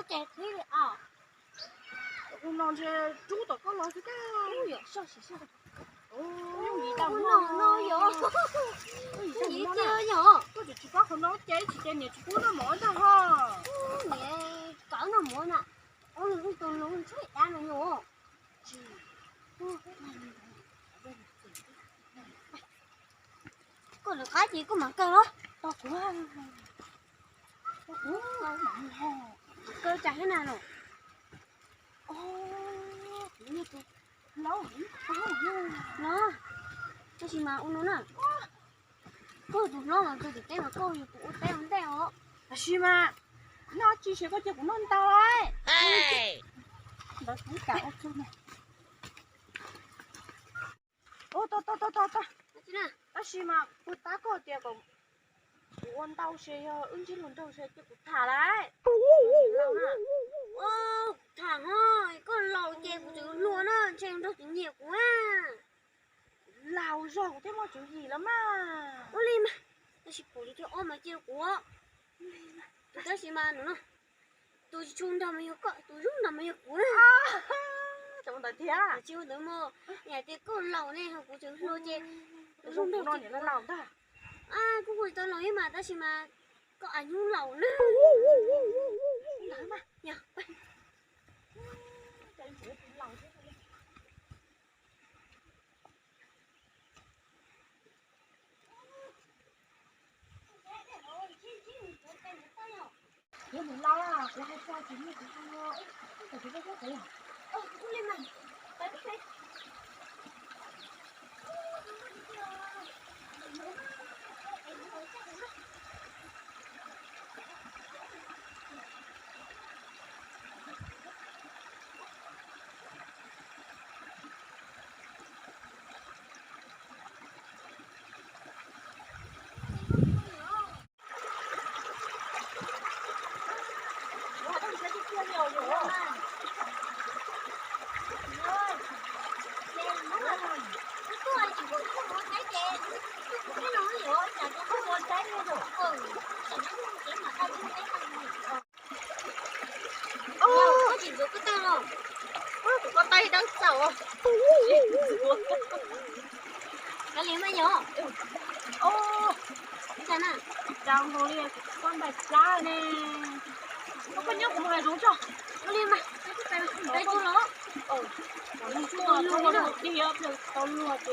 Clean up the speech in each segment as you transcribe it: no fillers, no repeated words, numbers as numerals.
nó chạy thế à hôm nay chơi chú tao có lo cái ôi sao sao gì đâu nó vô cái gì chơi nhở có chỉ có không nó chơi chỉ chơi nhiều chỉ có nó mỏi thôi ha nè cỡ nó mỏi nè ôi cái con nó chơi đã nó nhổ có được cái gì có mặt cơ đó to quá cơ chạy thế nào rồi như tôi lâu nó cái gì mà ông nó nè cô tụi nó là tôi tụi té mà cô thì tụi té không té hả gì mà nó chỉ sẽ có chơi của nó tao ấy đó cũng cả ô tô này ô to đó gì mà cô ta có tiền của con tao sẽ ứng chiến luôn tao sẽ chơi của thả đấy lâu nè thằng ơi con lầu chè của chú luôn á chè đâu chữ nhiều quá lâu rồi thế mà chữ gì lắm mà ôi li mà tôi chỉ cố đi theo ôm mà chè của tôi tới xem mà nữa tôi chung đâu mà yêu cọ tôi rút nào mà yêu của chẳng phải thế à chưa tới mơ nhà thì con lầu này học của chú luôn chè rút đâu nó là lâu ta cũng hồi tôi nói mà ta chỉ mà có ảnh hưởng lầu nữa đấy mà nhở nếu mình lo là hai sao chính là cái lo ấy phải cái rất đấy à cũng lên mà tới đây có tay đang chảo à cái liền bao nhiêu cái nào trong hồ liệt con bạch lá nè nó có nhóc của mày đúng chưa cái liền mà cái con nó con lúa nó đi ấp được con lúa thì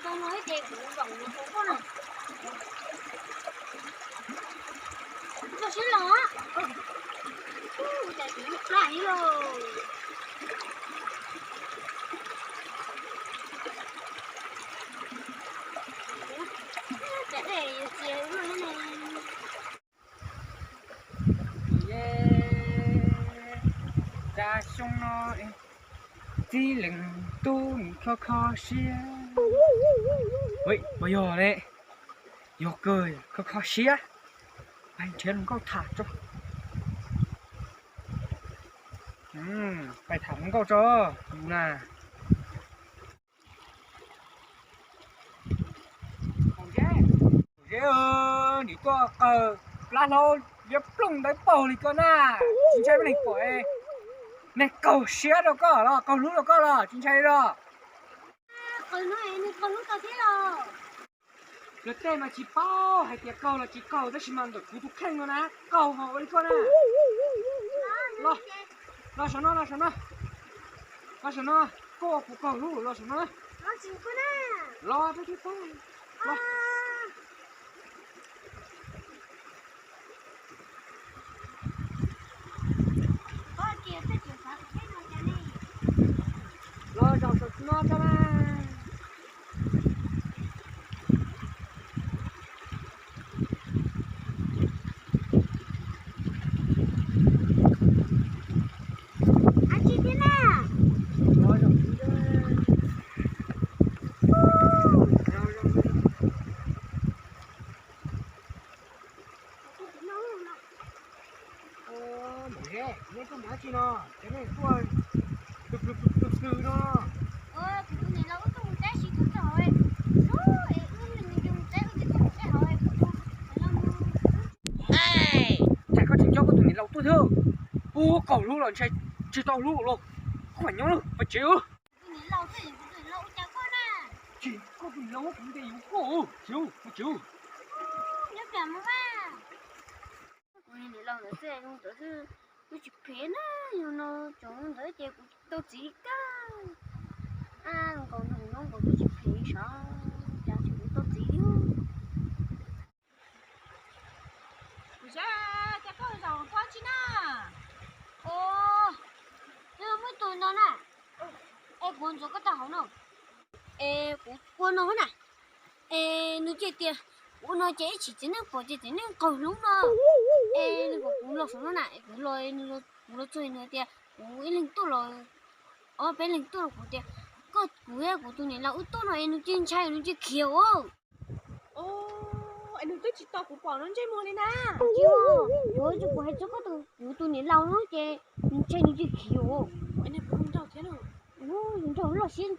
con nói thì cũng vòng con này nó xíu lỏ chạy lại rồi chạy để chia luôn này ra sông nó chỉ lưng tu khó khó xía ui bây giờ đấy vô cười khó khó xía anh trên câu thả cho phải thẳng câu cho nè ơi đi qua cờ lá lô dép lùng đấy bầu đi cơ na chính xác này của em này cầu xía đâu có là cầu lúa đâu có là chính xác đó con nói này con nói tao thế rồi lượt tên mà chỉ bao hay tiệt cầu là chỉ cầu đó chỉ mang được cú thúc khen nữa nè cầu họ đi con nè lo sao nó cô phụ cầu lúa lo sao nó chịu con nè lo cho tôi lo lo dòng sụt nó cho nó anh chị thế nào lo dòng ghê lấy con má chi nó cái này tôi từ nó cầu lũ rồi chơi to lũ luôn không phải nhớ đâu phải chịu Tụi nhìn lâu thế tụi lâu chả có nè. chị có bị lâu cũng đều khổ chịu chịu Nhớ cả mà ba. Tụi nhìn lâu nữa thế không tự thứ tôi chỉ phê nè nhưng nó chúng tới chơi của tôi chỉ cả. À còn thằng nó còn tôi chỉ phê sao chả chỉ của tôi chỉ. Dạ, chắc có giàu quá chứ na. Ồ, thế mới tụi nó nè. Ê, cuốn số cái tàu nào? Ê, cuốn nó nè. Ê, nó chơi tiền. Cuốn nó chơi chỉ nó bỏ chơi nó cầu lúc nó. Ê, nó cuốn lọc xuống nó nè. Cuốn lọc chơi nữa tiền. Cuốn linh tụ rồi. Bé linh tụ rồi của tiền. Có cuốn của tụi này là út tụ rồi nó chơi chay nó chơi khiêu. Ô, anh đừng tới chị to của bỏ nó chơi mua lên na. Chưa. Rồi chứ của hai chú có tụi này lâu nó chơi nó chơi khiêu. Anh em không đâu thế nào. Ồ, chúng tôi là xin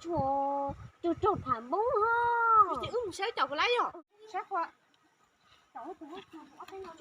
cho phản bóng ha. Chị ưng sẽ chọc cái lấy rồi. Sát qua. Cháu cũng bỏ tay nó